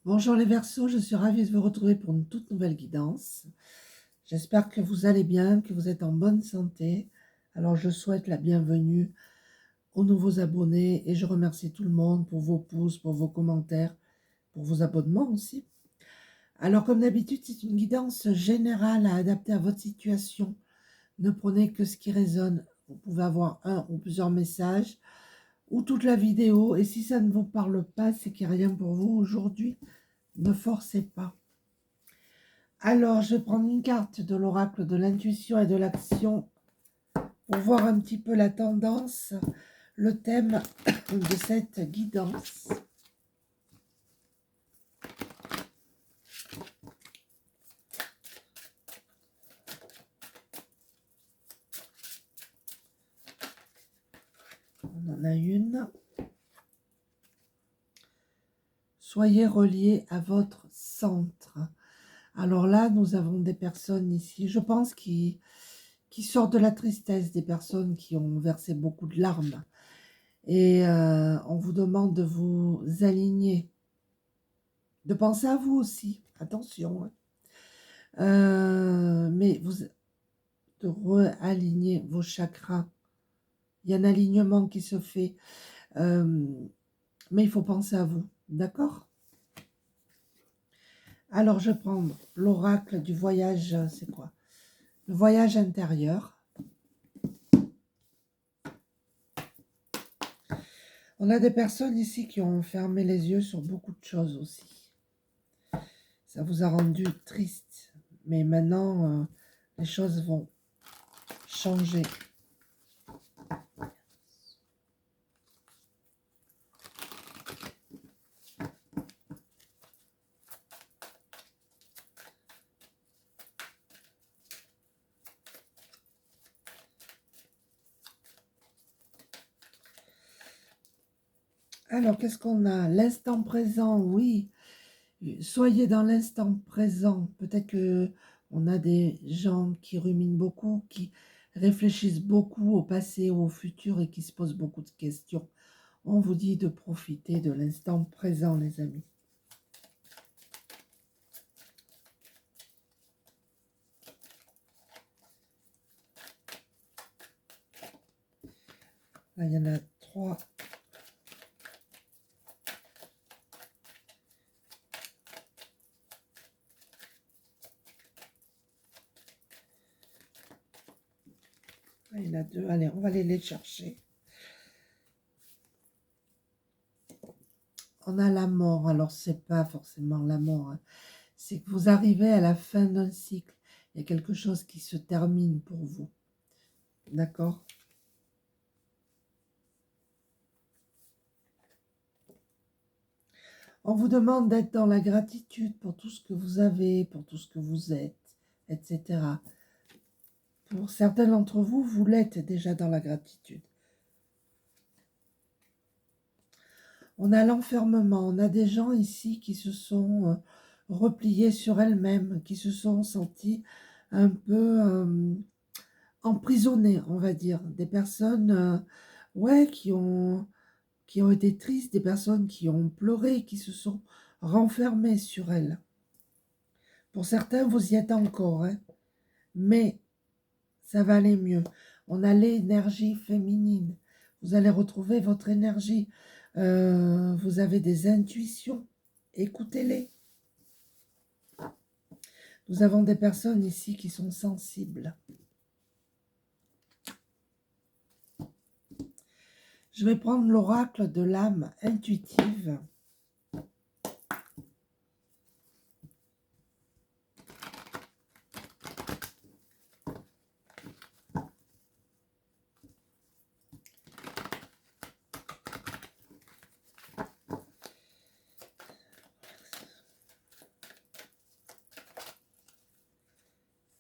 Bonjour les Verseaux, je suis ravie de vous retrouver pour une toute nouvelle guidance. J'espère que vous allez bien, que vous êtes en bonne santé. Alors je souhaite la bienvenue aux nouveaux abonnés et je remercie tout le monde pour vos pouces, pour vos commentaires, pour vos abonnements aussi. Alors comme d'habitude, c'est une guidance générale à adapter à votre situation. Ne prenez que ce qui résonne. Vous pouvez avoir un ou plusieurs messages ou toute la vidéo. Et si ça ne vous parle pas, c'est qu'il n'y a rien pour vous aujourd'hui. Ne forcez pas. Alors, je vais prendre une carte de l'oracle de l'intuition et de l'action pour voir un petit peu la tendance, le thème de cette guidance. On en a une. Soyez reliés à votre centre. Alors là, nous avons des personnes ici, je pense, qui sortent de la tristesse, des personnes qui ont versé beaucoup de larmes. Et on vous demande de vous aligner, de penser à vous aussi. Attention, hein. Mais vous de réaligner vos chakras. Il y a un alignement qui se fait, mais il faut penser à vous, d'accord? Alors, je vais prendre l'oracle du voyage, c'est quoi? Le voyage intérieur. On a des personnes ici qui ont fermé les yeux sur beaucoup de choses aussi. Ça vous a rendu triste, mais maintenant, les choses vont changer. Alors, qu'est-ce qu'on a? L'instant présent, oui. Soyez dans l'instant présent. Peut-être que on a des gens qui ruminent beaucoup, qui réfléchissent beaucoup au passé ou au futur et qui se posent beaucoup de questions. On vous dit de profiter de l'instant présent, les amis. Là, il y en a 3. Là, il y en a 2. Allez, on va aller les chercher. On a la mort. Alors, c'est pas forcément la mort, hein. C'est que vous arrivez à la fin d'un cycle. Il y a quelque chose qui se termine pour vous. D'accord? On vous demande d'être dans la gratitude pour tout ce que vous avez, pour tout ce que vous êtes, etc. Pour certains d'entre vous, vous l'êtes déjà dans la gratitude. On a l'enfermement, on a des gens ici qui se sont repliés sur elles-mêmes, qui se sont sentis un peu emprisonnés, on va dire. Des personnes ouais, qui ont été tristes, des personnes qui ont pleuré, qui se sont renfermées sur elles. Pour certains, vous y êtes encore, hein, mais ça va aller mieux. On a l'énergie féminine. Vous allez retrouver votre énergie. Vous avez des intuitions. Écoutez-les. Nous avons des personnes ici qui sont sensibles. Je vais prendre l'oracle de l'âme intuitive.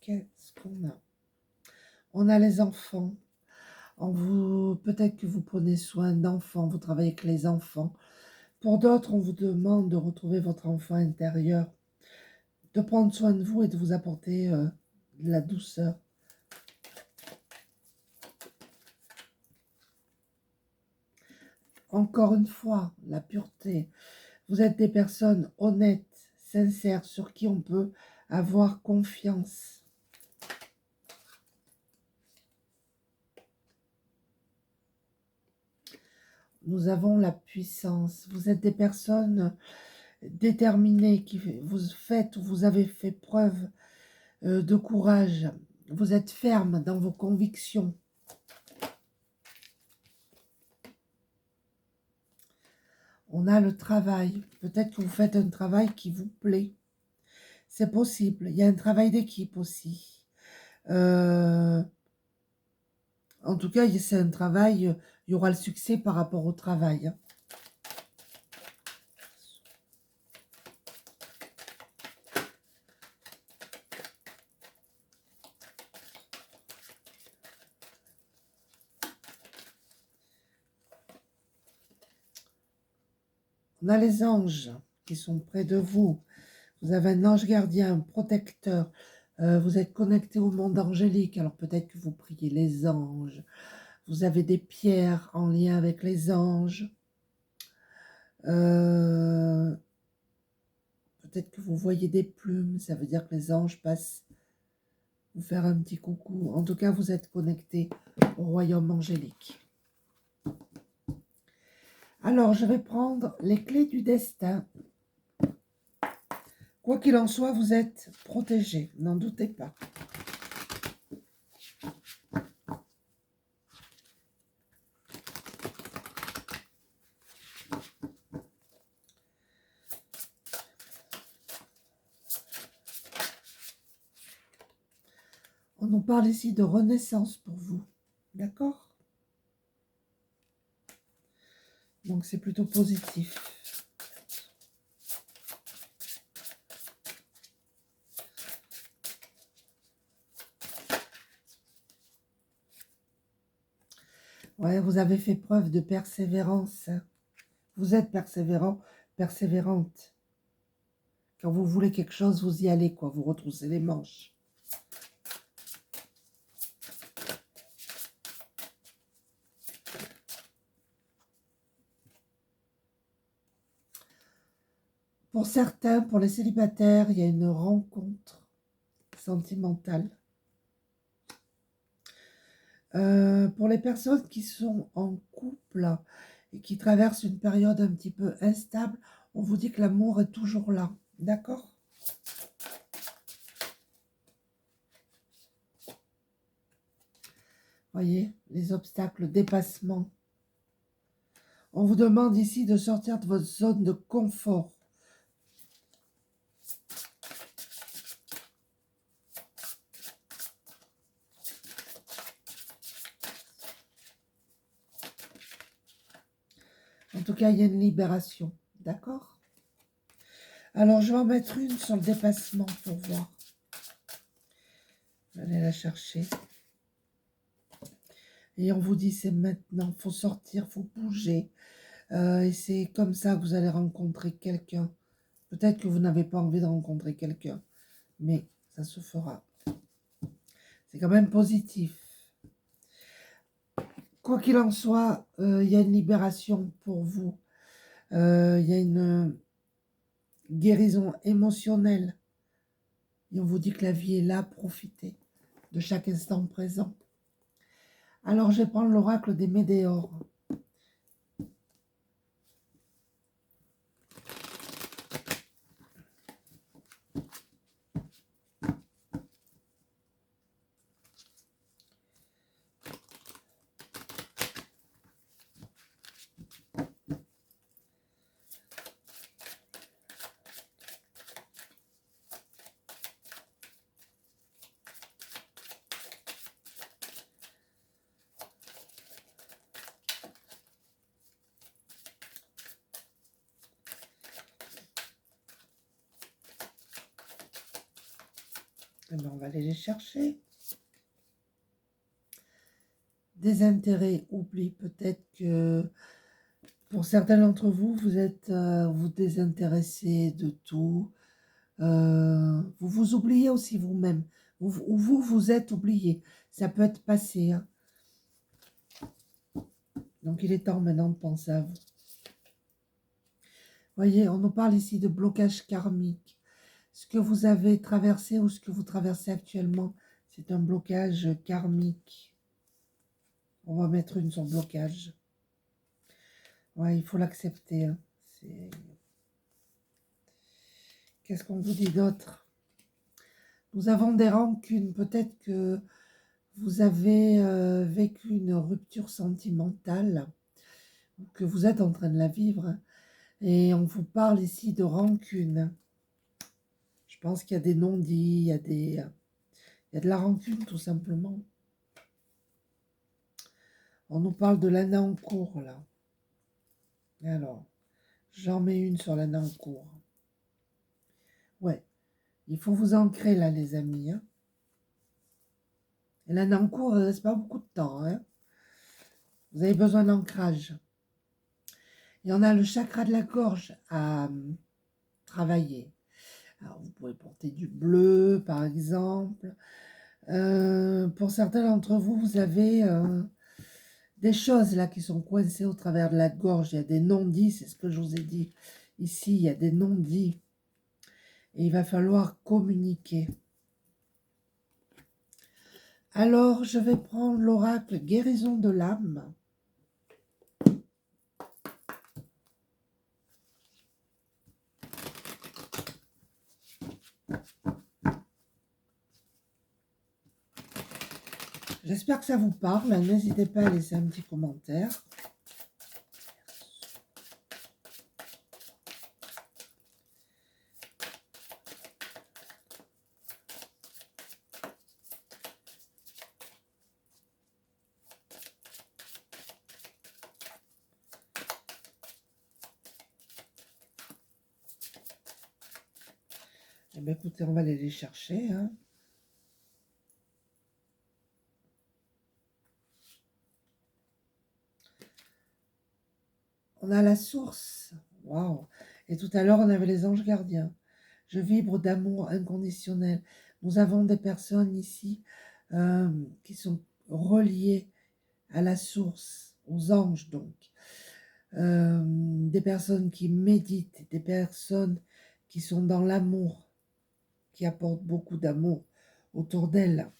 Qu'est-ce qu'on a? On a les enfants. Peut-être que vous prenez soin d'enfants, vous travaillez avec les enfants. Pour d'autres, on vous demande de retrouver votre enfant intérieur, de prendre soin de vous et de vous apporter de la douceur. Encore une fois, la pureté. Vous êtes des personnes honnêtes, sincères, sur qui on peut avoir confiance. Nous avons la puissance. Vous êtes des personnes déterminées, qui vous avez fait preuve de courage. Vous êtes ferme dans vos convictions. On a le travail. Peut-être que vous faites un travail qui vous plaît. C'est possible. Il y a un travail d'équipe aussi. En tout cas, c'est un travail, il y aura le succès par rapport au travail. On a les anges qui sont près de vous. Vous avez un ange gardien, un protecteur. Vous êtes connecté au monde angélique. Alors peut-être que vous priez les anges. Vous avez des pierres en lien avec les anges. Peut-être que vous voyez des plumes. Ça veut dire que les anges passent vous faire un petit coucou. En tout cas, vous êtes connecté au royaume angélique. Alors, je vais prendre les clés du destin. Quoi qu'il en soit, vous êtes protégés, n'en doutez pas. On nous parle ici de renaissance pour vous, d'accord? Donc c'est plutôt positif. Ouais, vous avez fait preuve de persévérance. Vous êtes persévérant, persévérante. Quand vous voulez quelque chose, vous y allez, quoi. Vous retroussez les manches. Pour certains, pour les célibataires, il y a une rencontre sentimentale. Pour les personnes qui sont en couple et qui traversent une période un petit peu instable, on vous dit que l'amour est toujours là, d'accord? Voyez, les obstacles, le dépassement. On vous demande ici de sortir de votre zone de confort. En tout cas, il y a une libération, d'accord? Alors, je vais en mettre une sur le dépassement pour voir. Je vais aller la chercher. Et on vous dit, c'est maintenant, il faut sortir, il faut bouger. Et c'est comme ça que vous allez rencontrer quelqu'un. Peut-être que vous n'avez pas envie de rencontrer quelqu'un, mais ça se fera. C'est quand même positif. Quoi qu'il en soit, il y a une libération pour vous. Il y a une guérison émotionnelle. Et on vous dit que la vie est là, profitez de chaque instant présent. Alors, je vais prendre l'oracle des Médéors. Eh bien, on va aller les chercher. Désintérêt, oubli. Peut-être que pour certains d'entre vous, vous êtes vous désintéressez de tout. Vous vous oubliez aussi vous-même. Vous êtes oublié. Ça peut être passé. Hein. Donc, il est temps maintenant de penser à vous. Voyez, on nous parle ici de blocage karmique. Ce que vous avez traversé ou ce que vous traversez actuellement, c'est un blocage karmique. On va mettre une sur blocage. Ouais, il faut l'accepter. Hein. Qu'est-ce qu'on vous dit d'autre? Nous avons des rancunes. Peut-être que vous avez vécu une rupture sentimentale, ou que vous êtes en train de la vivre. Et on vous parle ici de rancune. Je pense qu'il y a des non-dits, il y a de la rancune tout simplement. On nous parle de l'année en cours là. Alors, j'en mets une sur l'année en cours. Ouais, il faut vous ancrer là les amis. Hein. Et l'année en cours, il ne reste pas beaucoup de temps. Hein. Vous avez besoin d'ancrage. Et on a le chakra de la gorge à travailler. Alors, vous pouvez porter du bleu, par exemple. Pour certains d'entre vous, vous avez des choses là qui sont coincées au travers de la gorge. Il y a des non-dits, c'est ce que je vous ai dit. Ici, il y a des non-dits. Et il va falloir communiquer. Alors, je vais prendre l'oracle guérison de l'âme. J'espère que ça vous parle. N'hésitez pas à laisser un petit commentaire. Eh bien, écoutez, on va aller les chercher. Hein. On a la source. Waouh! Et tout à l'heure, on avait les anges gardiens. Je vibre d'amour inconditionnel. Nous avons des personnes ici qui sont reliées à la source, aux anges donc. Des personnes qui méditent, des personnes qui sont dans l'amour, qui apportent beaucoup d'amour autour d'elles.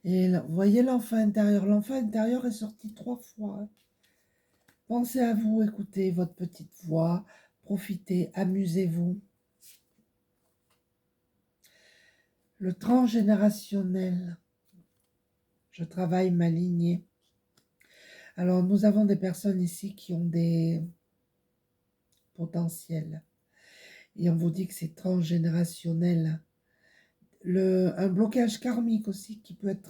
Et là, vous voyez l'enfant intérieur est sorti 3 fois. Hein. Pensez à vous, écoutez votre petite voix, profitez, amusez-vous. Le transgénérationnel, je travaille ma lignée. Alors, nous avons des personnes ici qui ont des potentiels. Et on vous dit que c'est transgénérationnel. Un blocage karmique aussi qui peut être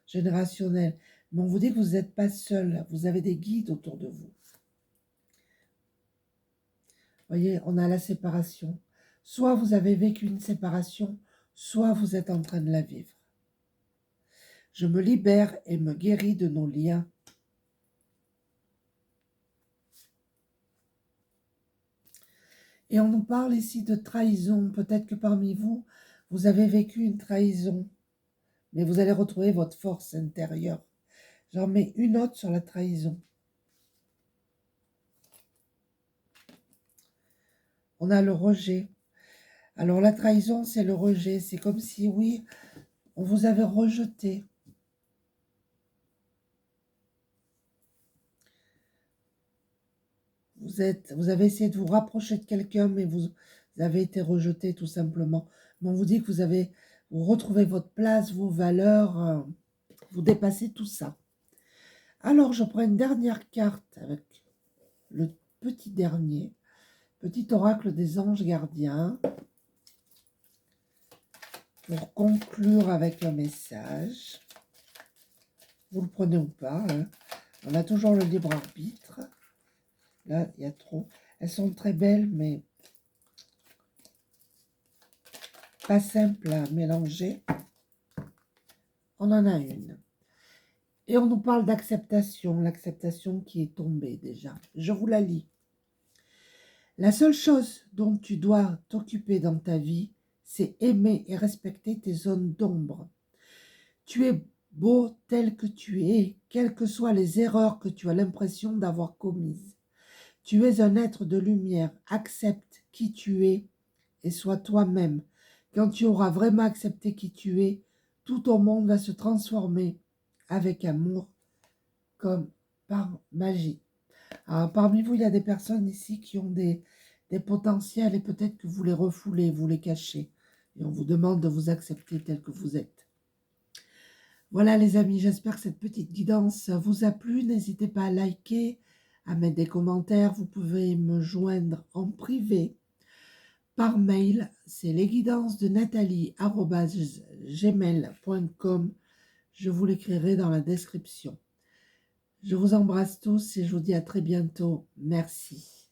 transgénérationnel. Mais on vous dit que vous n'êtes pas seul. Vous avez des guides autour de vous. Voyez, on a la séparation. Soit vous avez vécu une séparation, soit vous êtes en train de la vivre. Je me libère et me guéris de nos liens. Et on nous parle ici de trahison. Peut-être que parmi vous, vous avez vécu une trahison, mais vous allez retrouver votre force intérieure. J'en mets une autre sur la trahison. On a le rejet. Alors la trahison, c'est le rejet. C'est comme si, oui, on vous avait rejeté. Vous avez essayé de vous rapprocher de quelqu'un, mais vous avez été rejeté tout simplement. Mais on vous dit que vous retrouvez votre place, vos valeurs, vous dépassez tout ça. Alors, je prends une dernière carte avec le petit dernier, petit oracle des anges gardiens, pour conclure avec un message. Vous le prenez ou pas, hein. On a toujours le libre arbitre. Là, il y a trop. Elles sont très belles, mais pas simples à mélanger. On en a une. Et on nous parle d'acceptation, l'acceptation qui est tombée déjà. Je vous la lis. La seule chose dont tu dois t'occuper dans ta vie, c'est aimer et respecter tes zones d'ombre. Tu es beau tel que tu es, quelles que soient les erreurs que tu as l'impression d'avoir commises. Tu es un être de lumière. Accepte qui tu es et sois toi-même. Quand tu auras vraiment accepté qui tu es, tout ton monde va se transformer avec amour comme par magie. Alors, parmi vous, il y a des personnes ici qui ont des potentiels et peut-être que vous les refoulez, vous les cachez. Et on vous demande de vous accepter tel que vous êtes. Voilà les amis, j'espère que cette petite guidance vous a plu. N'hésitez pas à liker, à mettre des commentaires. Vous pouvez me joindre en privé par mail. C'est lesguidances-de-nathalie@gmail.com. Je vous l'écrirai dans la description. Je vous embrasse tous et je vous dis à très bientôt. Merci.